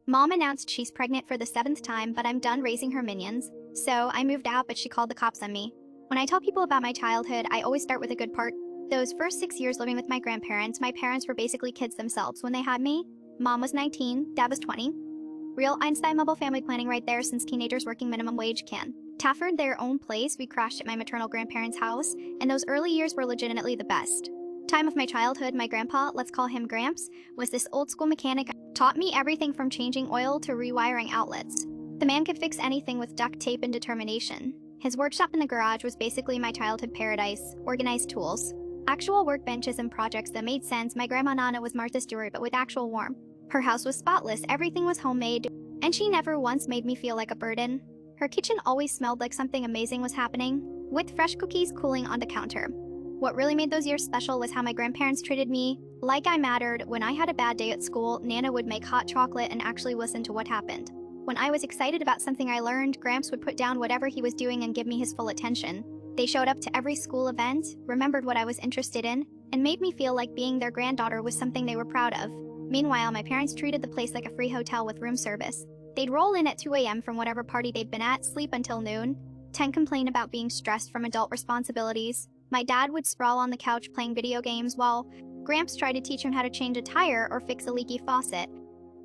Mom announced she's pregnant for the 7th time, but I'm done raising her minions. So I moved out, but she called the cops on me. When I tell people about my childhood, I always start with a good part. Those first 6 years living with my grandparents, my parents were basically kids themselves when they had me. Mom was 19, Dad was 20. Real Einstein-level family planning right there, since teenagers working minimum wage can. Taffered their own place, we crashed at my maternal grandparents' house, and those early years were legitimately the best. Time of my childhood, my grandpa, let's call him Gramps, was this old school mechanic, taught me everything from changing oil to rewiring outlets. The man could fix anything with duct tape and determination. His workshop in the garage was basically my childhood paradise, organized tools. Actual workbenches and projects that made sense. My grandma Nana was Martha Stewart, but with actual warmth. Her house was spotless, everything was homemade, and she never once made me feel like a burden. Her kitchen always smelled like something amazing was happening, with fresh cookies cooling on the counter. What really made those years special was how my grandparents treated me like I mattered. When I had a bad day at school, Nana would make hot chocolate and actually listen to what happened. When I was excited about something I learned, Gramps would put down whatever he was doing and give me his full attention. They showed up to every school event, remembered what I was interested in, and made me feel like being their granddaughter was something they were proud of. Meanwhile, my parents treated the place like a free hotel with room service. They'd roll in at 2 a.m. from whatever party they'd been at, sleep until noon. 10 complain about being stressed from adult responsibilities. My dad would sprawl on the couch playing video games while Gramps tried to teach him how to change a tire or fix a leaky faucet.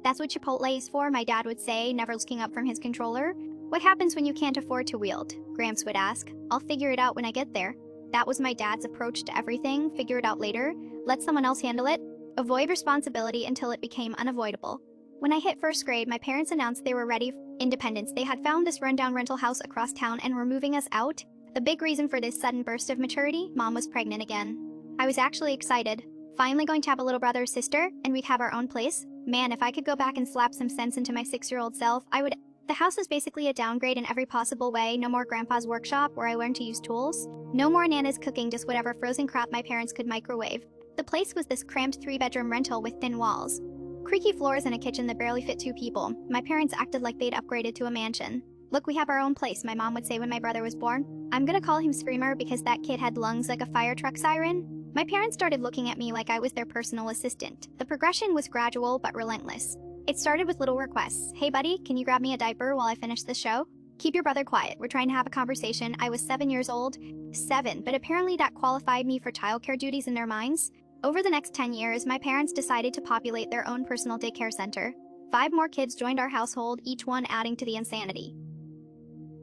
That's what Chipotle is for, my dad would say, never looking up from his controller. What happens when you can't afford to wield? Gramps would ask. I'll figure it out when I get there. That was my dad's approach to everything, figure it out later, let someone else handle it, avoid responsibility until it became unavoidable. When I hit 1st grade, my parents announced they were ready for independence. They had found this rundown rental house across town and were moving us out. The big reason for this sudden burst of maturity, Mom was pregnant again. I was actually excited. Finally going to have a little brother or sister, and we'd have our own place. Man, if I could go back and slap some sense into my 6-year-old self, I would. The house was basically a downgrade in every possible way. No more Grandpa's workshop where I learned to use tools. No more Nana's cooking, just whatever frozen crap my parents could microwave. The place was this cramped 3-bedroom rental with thin walls, creaky floors, and a kitchen that barely fit 2 people. My parents acted like they'd upgraded to a mansion. Look, we have our own place, my mom would say when my brother was born. I'm gonna call him Screamer because that kid had lungs like a fire truck siren. My parents started looking at me like I was their personal assistant. The progression was gradual but relentless. It started with little requests. Hey buddy, can you grab me a diaper while I finish this show? Keep your brother quiet, we're trying to have a conversation. I was 7 years old. 7, but apparently that qualified me for childcare duties in their minds. Over the next 10 years, my parents decided to populate their own personal daycare center. 5 more kids joined our household, each one adding to the insanity.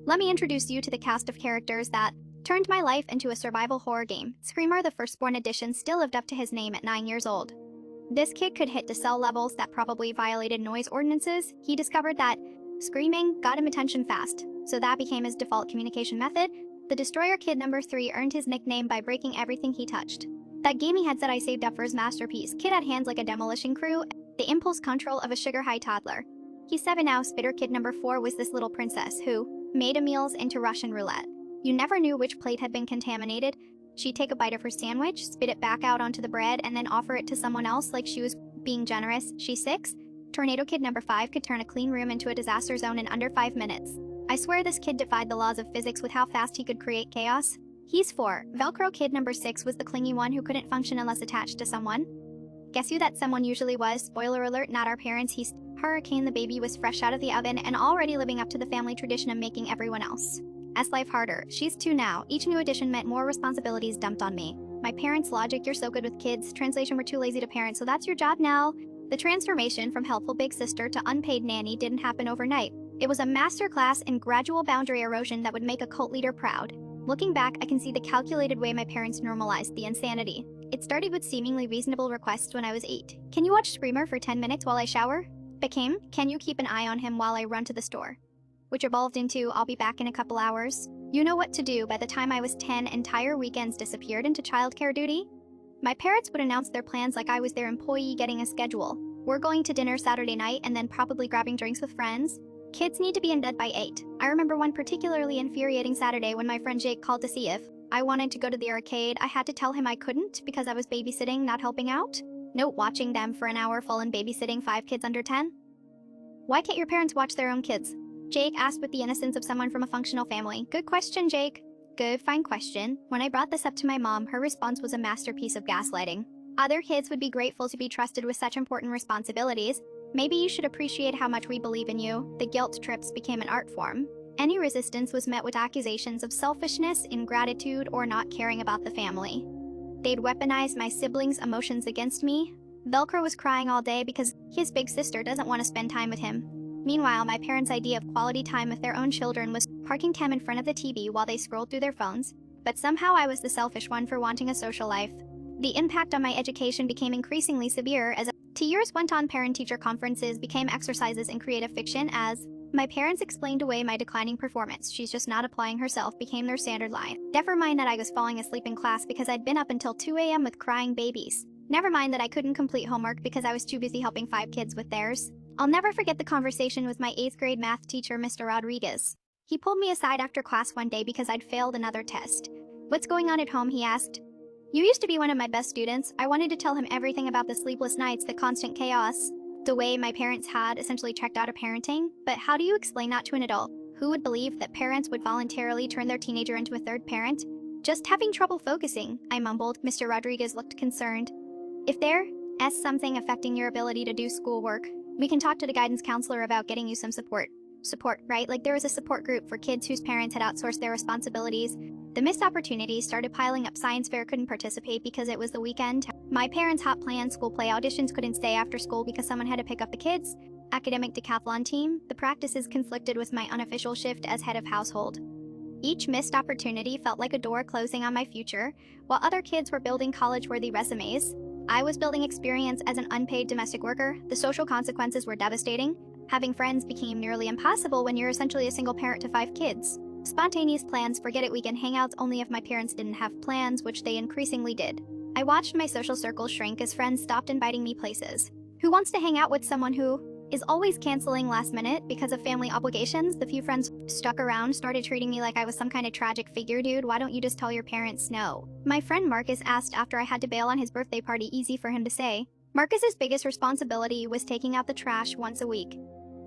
Let me introduce you to the cast of characters that turned my life into a survival horror game. Screamer, the firstborn edition, still lived up to his name at 9 years old. This kid could hit decibel levels that probably violated noise ordinances. He discovered that screaming got him attention fast, so that became his default communication method. The Destroyer Kid number 3 earned his nickname by breaking everything he touched. That gaming headset I saved up for his masterpiece. Kid had hands like a demolition crew, the impulse control of a sugar-high toddler. He's 7 now. Spitter Kid number 4 was this little princess who made meals into Russian roulette. You never knew which plate had been contaminated. She'd take a bite of her sandwich, spit it back out onto the bread, and then offer it to someone else like she was being generous. She's 6. Tornado Kid number 5 could turn a clean room into a disaster zone in under 5 minutes. I swear this kid defied the laws of physics with how fast he could create chaos. He's 4. Velcro Kid number 6 was the clingy one who couldn't function unless attached to someone. Guess who that someone usually was? Spoiler alert, not our parents. He's Hurricane. The baby was fresh out of the oven and already living up to the family tradition of making everyone else life harder. She's 2 now. Each new addition meant more responsibilities dumped on me. My parents' logic, you're so good with kids. Translation, we're too lazy to parent, so that's your job now. The transformation from helpful big sister to unpaid nanny didn't happen overnight. It was a masterclass in gradual boundary erosion that would make a cult leader proud. Looking back, I can see the calculated way my parents normalized the insanity. It started with seemingly reasonable requests when I was 8. Can you watch Screamer for 10 minutes while I shower? Became, can you keep an eye on him while I run to the store? Which evolved into, I'll be back in a couple hours. You know what to do. By the time I was 10, entire weekends disappeared into childcare duty. My parents would announce their plans like I was their employee getting a schedule. We're going to dinner Saturday night and then probably grabbing drinks with friends. Kids need to be in bed by 8. I remember one particularly infuriating Saturday when my friend Jake called to see if I wanted to go to the arcade. I had to tell him I couldn't because I was babysitting, not helping out. Note, watching them for an hour full and babysitting 5 kids under 10. Why can't your parents watch their own kids? Jake asked with the innocence of someone from a functional family. Good question, Jake. Good, fine question. When I brought this up to my mom, her response was a masterpiece of gaslighting. Other kids would be grateful to be trusted with such important responsibilities. Maybe you should appreciate how much we believe in you. The guilt trips became an art form. Any resistance was met with accusations of selfishness, ingratitude, or not caring about the family. They'd weaponize my siblings' emotions against me. Velcro was crying all day because his big sister doesn't want to spend time with him. Meanwhile, my parents' idea of quality time with their own children was parking them in front of the TV while they scrolled through their phones. But somehow I was the selfish one for wanting a social life. The impact on my education became increasingly severe as 2 years went on. Parent-teacher conferences became exercises in creative fiction as my parents explained away my declining performance. She's just not applying herself became their standard line. Never mind that I was falling asleep in class because I'd been up until 2 a.m. with crying babies. Never mind that I couldn't complete homework because I was too busy helping 5 kids with theirs. I'll never forget the conversation with my 8th grade math teacher, Mr. Rodriguez. He pulled me aside after class one day because I'd failed another test. "What's going on at home?" he asked. "You used to be one of my best students." I wanted to tell him everything about the sleepless nights, the constant chaos, the way my parents had essentially checked out of parenting. But how do you explain that to an adult? Who would believe that parents would voluntarily turn their teenager into a third parent? "Just having trouble focusing," I mumbled. Mr. Rodriguez looked concerned. "If there's something affecting your ability to do schoolwork, we can talk to the guidance counselor about getting you some support." Support, right? Like there was a support group for kids whose parents had outsourced their responsibilities. The missed opportunities started piling up. Science fair couldn't participate because it was the weekend. My parents' hot planned school play auditions couldn't stay after school because someone had to pick up the kids. Academic decathlon team, the practices conflicted with my unofficial shift as head of household. Each missed opportunity felt like a door closing on my future. While other kids were building college-worthy resumes, I was building experience as an unpaid domestic worker. The social consequences were devastating. Having friends became nearly impossible when you're essentially a single parent to 5 kids. Spontaneous plans, forget it, weekend hangouts only if my parents didn't have plans, which they increasingly did. I watched my social circle shrink as friends stopped inviting me places. Who wants to hang out with someone who is always canceling last minute because of family obligations? The few friends stuck around started treating me like I was some kind of tragic figure. "Dude, why don't you just tell your parents no?" My friend Marcus asked after I had to bail on his birthday party. Easy for him to say. Marcus's biggest responsibility was taking out the trash once a week.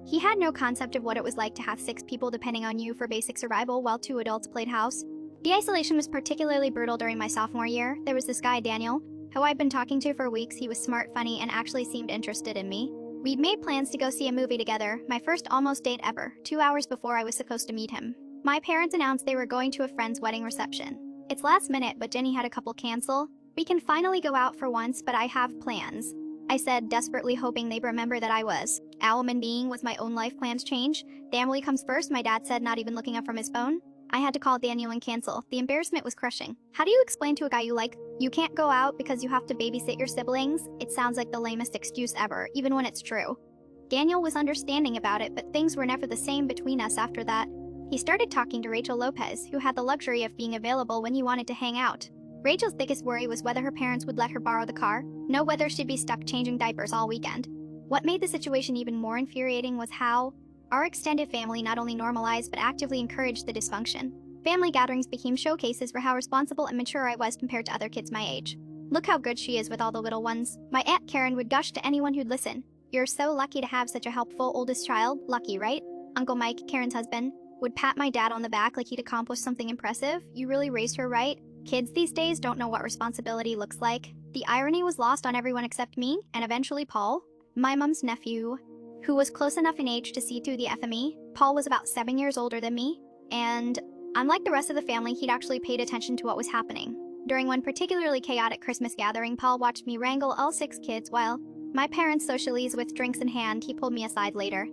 He had no concept of what it was like to have 6 people depending on you for basic survival while 2 adults played house. The isolation was particularly brutal during my sophomore year. There was this guy, Daniel, who I'd been talking to for weeks. He was smart, funny, and actually seemed interested in me. We'd made plans to go see a movie together, my first almost date ever, 2 hours before I was supposed to meet him. My parents announced they were going to a friend's wedding reception. It's last minute, but Jenny had a couple cancel. "We can finally go out for once, but I have plans," I said, desperately hoping they'd remember that I was a human being with my own life plans change. "Family comes first," my dad said, not even looking up from his phone. I had to call Daniel and cancel. The embarrassment was crushing. How do you explain to a guy you like, you can't go out because you have to babysit your siblings? It sounds like the lamest excuse ever, even when it's true. Daniel was understanding about it, but things were never the same between us after that. He started talking to Rachel Lopez, who had the luxury of being available when he wanted to hang out. Rachel's biggest worry was whether her parents would let her borrow the car, no whether she'd be stuck changing diapers all weekend. What made the situation even more infuriating was how our extended family not only normalized but actively encouraged the dysfunction. Family gatherings became showcases for how responsible and mature I was compared to other kids my age. "Look how good she is with all the little ones." My Aunt Karen would gush to anyone who'd listen. "You're so lucky to have such a helpful oldest child." Lucky, right? Uncle Mike, Karen's husband, would pat my dad on the back like he'd accomplished something impressive. "You really raised her right." Kids these days don't know what responsibility looks like. The irony was lost on everyone except me, and eventually Paul, my mom's nephew, who was close enough in age to see through the FME. Paul was about 7 years older than me, and unlike the rest of the family, he'd actually paid attention to what was happening. During one particularly chaotic Christmas gathering, Paul watched me wrangle all 6 kids while my parents socialized with drinks in hand. He pulled me aside later.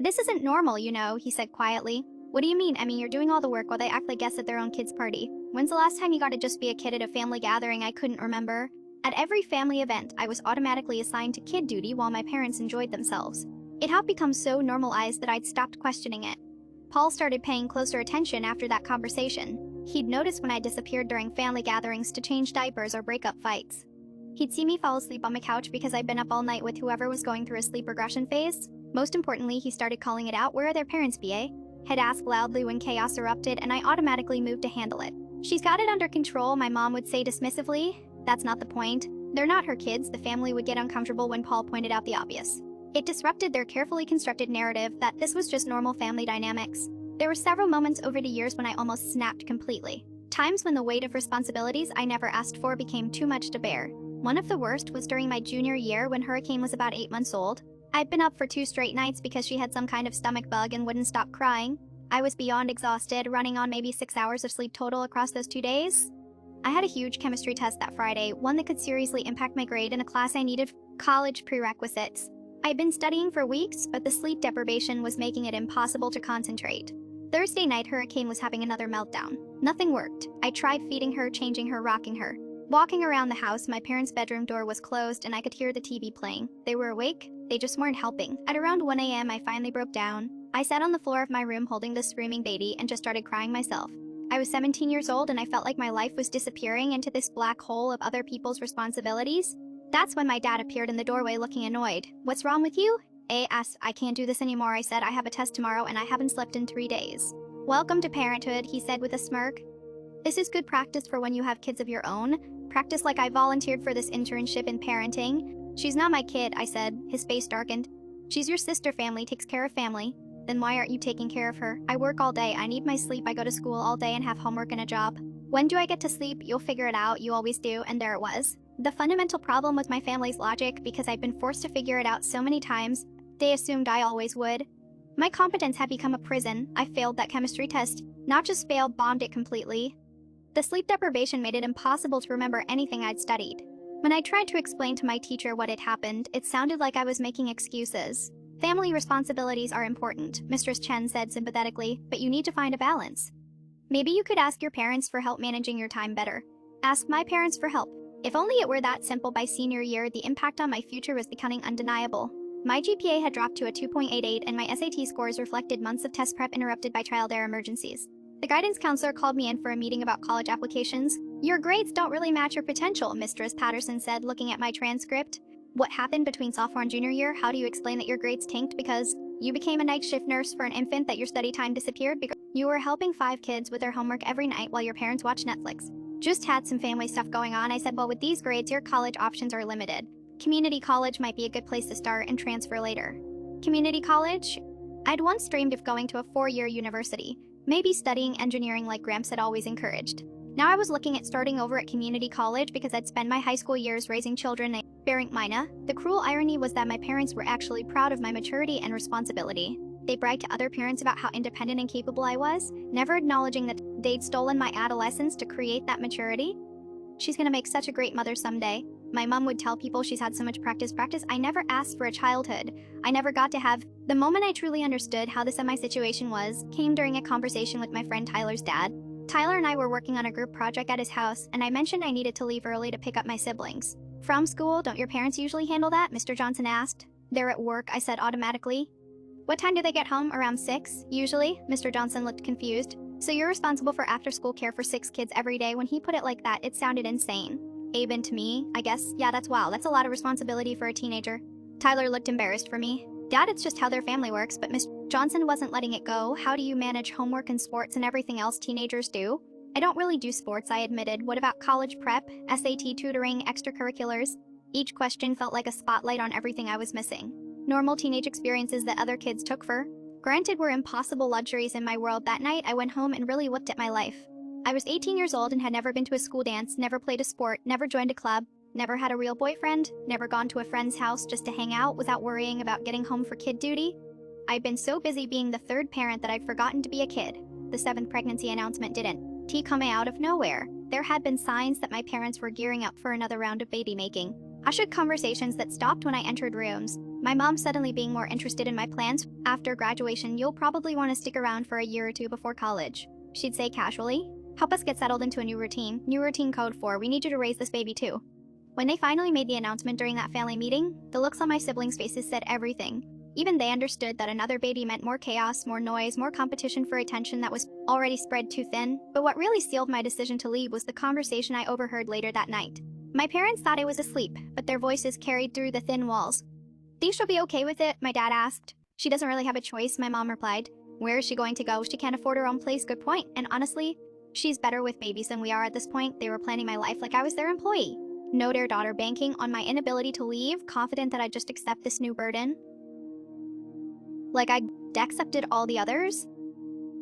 "This isn't normal, you know," he said quietly. "What do you mean? Emmy, you're doing all the work while they act like guests at their own kid's party. When's the last time you got to just be a kid at a family gathering?" I couldn't remember. At every family event, I was automatically assigned to kid duty while my parents enjoyed themselves. It had become so normalized that I'd stopped questioning it. Paul started paying closer attention after that conversation. He'd notice when I disappeared during family gatherings to change diapers or break up fights. He'd see me fall asleep on the couch because I'd been up all night with whoever was going through a sleep regression phase. Most importantly, he started calling it out. "Where are their parents, BA?" He'd ask loudly when chaos erupted, and I automatically moved to handle it. "She's got it under control," my mom would say dismissively. "That's not the point. They're not her kids." The family would get uncomfortable when Paul pointed out the obvious. It disrupted their carefully constructed narrative that this was just normal family dynamics. There were several moments over the years when I almost snapped completely. Times when the weight of responsibilities I never asked for became too much to bear. One of the worst was during my junior year when Hurricane was about 8 months old. I'd been up for 2 straight nights because she had some kind of stomach bug and wouldn't stop crying. I was beyond exhausted, running on maybe 6 hours of sleep total across those 2 days. I had a huge chemistry test that Friday, one that could seriously impact my grade in a class I needed for college prerequisites. I'd been studying for weeks, but the sleep deprivation was making it impossible to concentrate. Thursday night, Hurricane was having another meltdown. Nothing worked. I tried feeding her, changing her, rocking her. Walking around the house, my parents' bedroom door was closed and I could hear the TV playing. They were awake, they just weren't helping. At around 1 a.m., I finally broke down. I sat on the floor of my room holding the screaming baby and just started crying myself. I was 17 years old and I felt like my life was disappearing into this black hole of other people's responsibilities. That's when my dad appeared in the doorway looking annoyed. "What's wrong with you?" A asked. "I can't do this anymore," I said. "I have a test tomorrow and I haven't slept in 3 days." "Welcome to parenthood," he said with a smirk. "This is good practice for when you have kids of your own. Practice like I volunteered for this internship in parenting." "She's not my kid," I said. His face darkened. "She's your sister. Family takes care of family." "Then why aren't you taking care of her?" "I work all day. I need my sleep. I go to school all day and have homework and a job." "When do I get to sleep?" "You'll figure it out. You always do." And there it was. The fundamental problem with my family's logic, because I'd been forced to figure it out so many times, they assumed I always would. My competence had become a prison. I failed that chemistry test. Not just failed, bombed it completely. The sleep deprivation made it impossible to remember anything I'd studied. When I tried to explain to my teacher what had happened, it sounded like I was making excuses. "Family responsibilities are important," Mistress Chen said sympathetically, "but you need to find a balance. Maybe you could ask your parents for help managing your time better." Ask my parents for help. If only it were that simple. By senior year, the impact on my future was becoming undeniable. My GPA had dropped to a 2.88 and my SAT scores reflected months of test prep interrupted by trial error emergencies. The guidance counselor called me in for a meeting about college applications. "Your grades don't really match your potential," Mistress Patterson said, looking at my transcript. "What happened between sophomore and junior year? How do you explain that your grades tanked because you became a night shift nurse for an infant, that your study time disappeared because you were helping 5 kids with their homework every night while your parents watched Netflix? Just had some family stuff going on." I said, "Well, with these grades, your college options are limited. Community college might be a good place to start and transfer later." Community college? I'd once dreamed of going to a 4-year university, maybe studying engineering like Gramps had always encouraged. Now I was looking at starting over at community college because I'd spent my high school years raising children and bearing mina. The cruel irony was that my parents were actually proud of my maturity and responsibility. They bragged to other parents about how independent and capable I was, never acknowledging that they'd stolen my adolescence to create that maturity. "She's gonna make such a great mother someday." My mom would tell people she's had so much practice. I never asked for a childhood. I never got to have. The moment I truly understood how this my situation was came during a conversation with my friend Tyler's dad. Tyler and I were working on a group project at his house, and I mentioned I needed to leave early to pick up my siblings. "From school? Don't your parents usually handle that?" Mr. Johnson asked. "They're at work," I said automatically. "What time do they get home?" "Around 6, usually." Mr. Johnson looked confused. "So you're responsible for after-school care for 6 kids every day?" When he put it like that, it sounded insane. Aben to me, I guess. "Yeah, that's a lot of responsibility for a teenager." Tyler looked embarrassed for me. "Dad, it's just how their family works." But Mr. Johnson wasn't letting it go. "How do you manage homework and sports and everything else teenagers do?" "I don't really do sports," I admitted. "What about college prep, SAT tutoring, extracurriculars?" Each question felt like a spotlight on everything I was missing. Normal teenage experiences that other kids took for granted were impossible luxuries in my world. That night, I went home and really looked at my life. I was 18 years old and had never been to a school dance, never played a sport, never joined a club, never had a real boyfriend, never gone to a friend's house just to hang out without worrying about getting home for kid duty. I'd been so busy being the third parent that I'd forgotten to be a kid. The 7th pregnancy announcement didn't come out of nowhere. There had been signs that my parents were gearing up for another round of baby making. Hushed conversations that stopped when I entered rooms. My mom suddenly being more interested in my plans. "After graduation, you'll probably want to stick around for a year or 2 before college," she'd say casually. "Help us get settled into a new routine." New routine code for, "We need you to raise this baby too." When they finally made the announcement during that family meeting, the looks on my siblings' faces said everything. Even they understood that another baby meant more chaos, more noise, more competition for attention that was already spread too thin. But what really sealed my decision to leave was the conversation I overheard later that night. My parents thought I was asleep, but their voices carried through the thin walls. "Think she'll be okay with it?" my dad asked. "She doesn't really have a choice," my mom replied. "Where is she going to go? She can't afford her own place." Good point. And honestly, she's better with babies than we are at this point. They were planning my life like I was their employee. No dear daughter, banking on my inability to leave, confident that I'd just accept this new burden. Like I'd accepted all the others.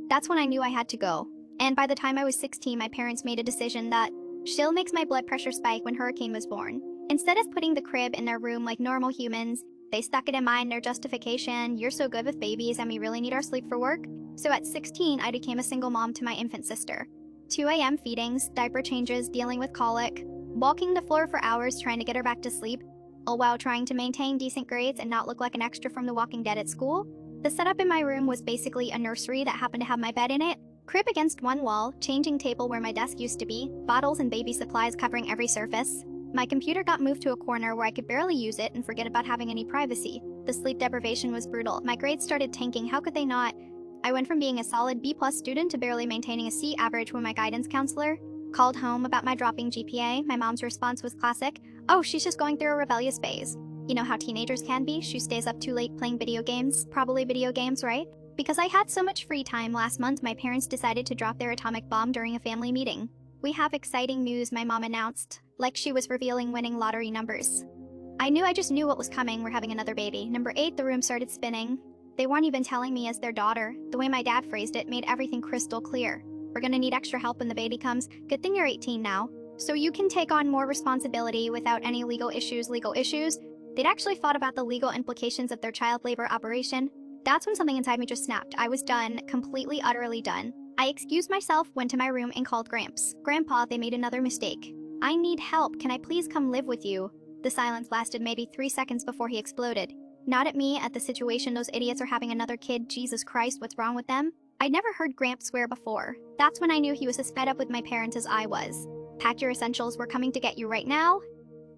That's when I knew I had to go. And by the time I was 16, my parents made a decision that still makes my blood pressure spike when Hurricane was born. Instead of putting the crib in their room like normal humans, They stuck it in mind, their justification, "You're so good with babies and we really need our sleep for work." So at 16, I became a single mom to my infant sister. 2 a.m. feedings, diaper changes, dealing with colic, walking the floor for hours trying to get her back to sleep, all while trying to maintain decent grades and not look like an extra from The Walking Dead at school. The setup in my room was basically a nursery that happened to have my bed in it, crib against one wall, changing table where my desk used to be, bottles and baby supplies covering every surface. My computer got moved to a corner where I could barely use it and forget about having any privacy. The sleep deprivation was brutal. My grades started tanking. How could they not? I went from being a solid B+ student to barely maintaining a C average when my guidance counselor called home about my dropping GPA. My mom's response was classic: "Oh, she's just going through a rebellious phase." You know how teenagers can be? She stays up too late playing video games. Probably video games, right? Because I had so much free time last month, my parents decided to drop their atomic bomb during a family meeting. "We have exciting news," my mom announced, like she was revealing winning lottery numbers. I just knew what was coming. We're having another baby. Number 8, the room started spinning. They weren't even telling me as their daughter. The way my dad phrased it made everything crystal clear. "We're gonna need extra help when the baby comes. Good thing you're 18 now, so you can take on more responsibility without any legal issues." They'd actually thought about the legal implications of their child labor operation. That's when something inside me just snapped. I was done, completely, utterly done. I excused myself, went to my room, and called Gramps. "Grandpa, they made another mistake. I need help. Can I please come live with you?" The silence lasted maybe 3 seconds before he exploded. "Not at me, at the situation. Those idiots are having another kid. Jesus Christ, what's wrong with them?" I'd never heard Gramps swear before. That's when I knew he was as fed up with my parents as I was. "Pack your essentials, we're coming to get you right now."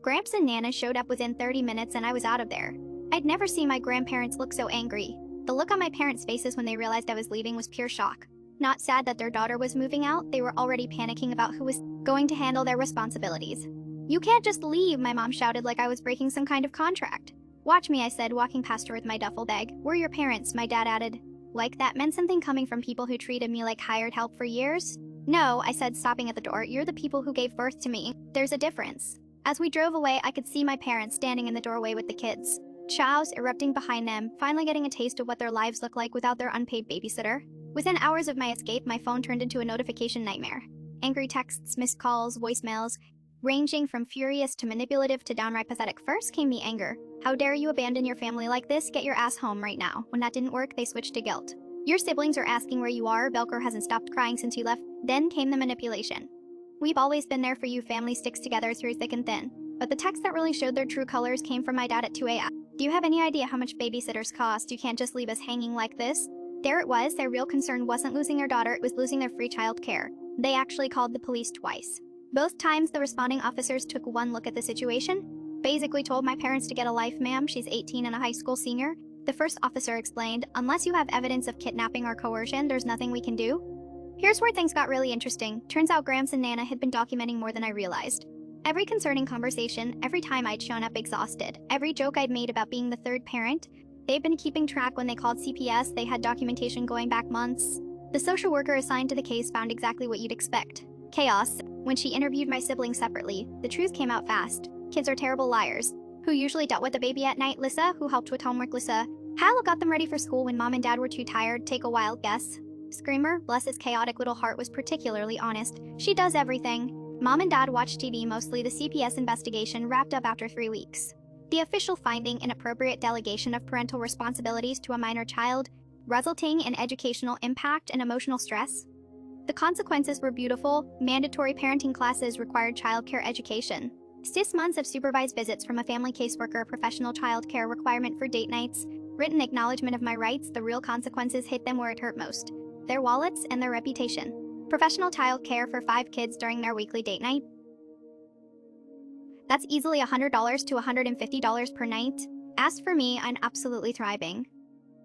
Gramps and Nana showed up within 30 minutes and I was out of there. I'd never seen my grandparents look so angry. The look on my parents' faces when they realized I was leaving was pure shock. Not sad that their daughter was moving out, they were already panicking about who was going to handle their responsibilities. "You can't just leave," my mom shouted like I was breaking some kind of contract. "Watch me," I said, walking past her with my duffel bag. "We're your parents," my dad added. Like that meant something coming from people who treated me like hired help for years? "No," I said, stopping at the door. "You're the people who gave birth to me. There's a difference." As we drove away, I could see my parents standing in the doorway with the kids. Chows erupting behind them, finally getting a taste of what their lives look like without their unpaid babysitter. Within hours of my escape, my phone turned into a notification nightmare. Angry texts, missed calls, voicemails, ranging from furious to manipulative to downright pathetic. First came the anger. "How dare you abandon your family like this? Get your ass home right now." When that didn't work, they switched to guilt. "Your siblings are asking where you are. Belker hasn't stopped crying since you left." Then came the manipulation. "We've always been there for you. Family sticks together through thick and thin." But the text that really showed their true colors came from my dad at 2 a.m. "Do you have any idea how much babysitters cost? You can't just leave us hanging like this." There it was. Their real concern wasn't losing their daughter, it was losing their free child care. They actually called the police twice. Both times, the responding officers took one look at the situation, basically told my parents to get a life, "Ma'am, she's 18 and a high school senior." The first officer explained, "Unless you have evidence of kidnapping or coercion, there's nothing we can do." Here's where things got really interesting. Turns out Gramps and Nana had been documenting more than I realized. Every concerning conversation, every time I'd shown up exhausted, every joke I'd made about being the third parent, they'd been keeping track. When they called CPS, they had documentation going back months. The social worker assigned to the case found exactly what you'd expect: chaos. When she interviewed my siblings separately, the truth came out fast. Kids are terrible liars. Who usually dealt with the baby at night? Lissa. Who helped with homework? Lissa. Hal got them ready for school when mom and dad were too tired? Take a wild guess. Screamer, bless his chaotic little heart, was particularly honest. She does everything. Mom and dad watch TV mostly. The CPS investigation wrapped up after 3 weeks. The official finding: inappropriate delegation of parental responsibilities to a minor child, resulting in educational impact and emotional stress. The consequences were beautiful. Mandatory parenting classes, required childcare education. 6 months of supervised visits from a family caseworker, professional childcare requirement for date nights, written acknowledgement of my rights. The real consequences hit them where it hurt most: their wallets and their reputation. Professional childcare for 5 kids during their weekly date night. That's easily $100 to $150 per night. As for me, I'm absolutely thriving.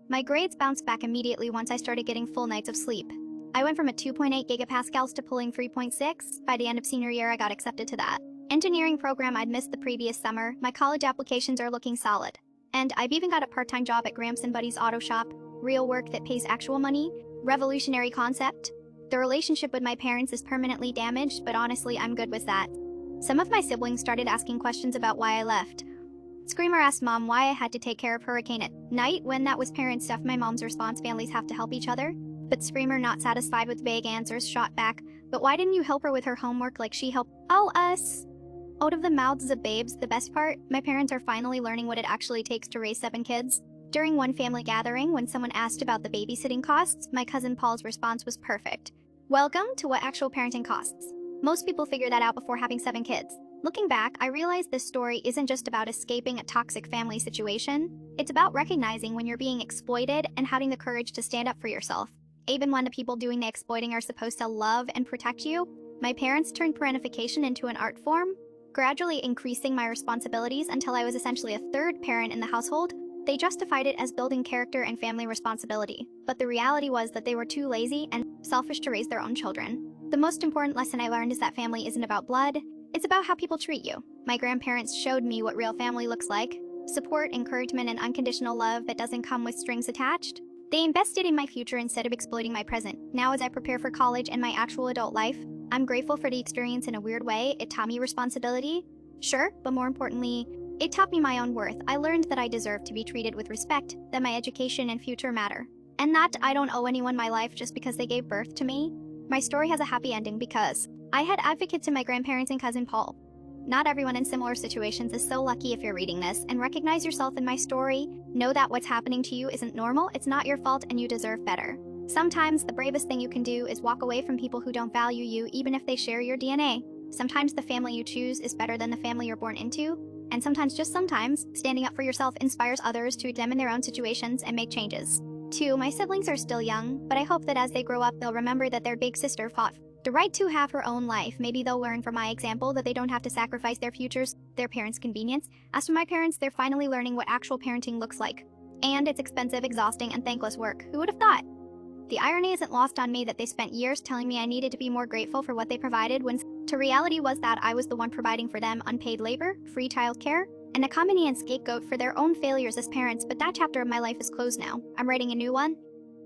My grades bounced back immediately once I started getting full nights of sleep. I went from a 2.8 gigapascals to pulling 3.6. By the end of senior year, I got accepted to that engineering program I'd missed the previous summer. My college applications are looking solid. And I've even got a part-time job at Gramps and Buddy's auto shop. Real work that pays actual money. Revolutionary concept. The relationship with my parents is permanently damaged, but honestly, I'm good with that. Some of my siblings started asking questions about why I left. Screamer asked Mom why I had to take care of Hurricane at night when that was parent stuff. My mom's response: families have to help each other. But Screamer, not satisfied with vague answers, shot back: "But why didn't you help her with her homework like she helped us?" Out of the mouths of babes, the best part, my parents are finally learning what it actually takes to raise 7 kids. During one family gathering, when someone asked about the babysitting costs, my cousin Paul's response was perfect. Welcome to what actual parenting costs. Most people figure that out before having 7 kids. Looking back, I realized this story isn't just about escaping a toxic family situation. It's about recognizing when you're being exploited and having the courage to stand up for yourself. Even when the people doing the exploiting are supposed to love and protect you, my parents turned parentification into an art form, gradually increasing my responsibilities until I was essentially a third parent in the household. They justified it as building character and family responsibility, but the reality was that they were too lazy and selfish to raise their own children. The most important lesson I learned is that family isn't about blood, it's about how people treat you. My grandparents showed me what real family looks like: support, encouragement, and unconditional love that doesn't come with strings attached. They invested in my future instead of exploiting my present. Now, as I prepare for college and my actual adult life, I'm grateful for the experience. In a weird way, it taught me responsibility. Sure, but more importantly, it taught me my own worth. I learned that I deserve to be treated with respect, that my education and future matter, and that I don't owe anyone my life just because they gave birth to me. My story has a happy ending because I had advocates in my grandparents and cousin Paul. Not everyone in similar situations is so lucky. If you're reading this and recognize yourself in my story, know that what's happening to you isn't normal, it's not your fault, and you deserve better. Sometimes the bravest thing you can do is walk away from people who don't value you, even if they share your DNA. Sometimes the family you choose is better than the family you're born into. And sometimes, just sometimes, standing up for yourself inspires others to examine their own situations and make changes. 2. My siblings are still young, but I hope that as they grow up, they'll remember that their big sister fought the right to have her own life. Maybe they'll learn from my example that they don't have to sacrifice their futures, their parents' convenience. As for my parents, they're finally learning what actual parenting looks like. And it's expensive, exhausting, and thankless work. Who would have thought? The irony isn't lost on me that they spent years telling me I needed to be more grateful for what they provided, when the reality was that I was the one providing for them unpaid labor, free childcare, and a convenient scapegoat for their own failures as parents. But that chapter of my life is closed now. I'm writing a new one,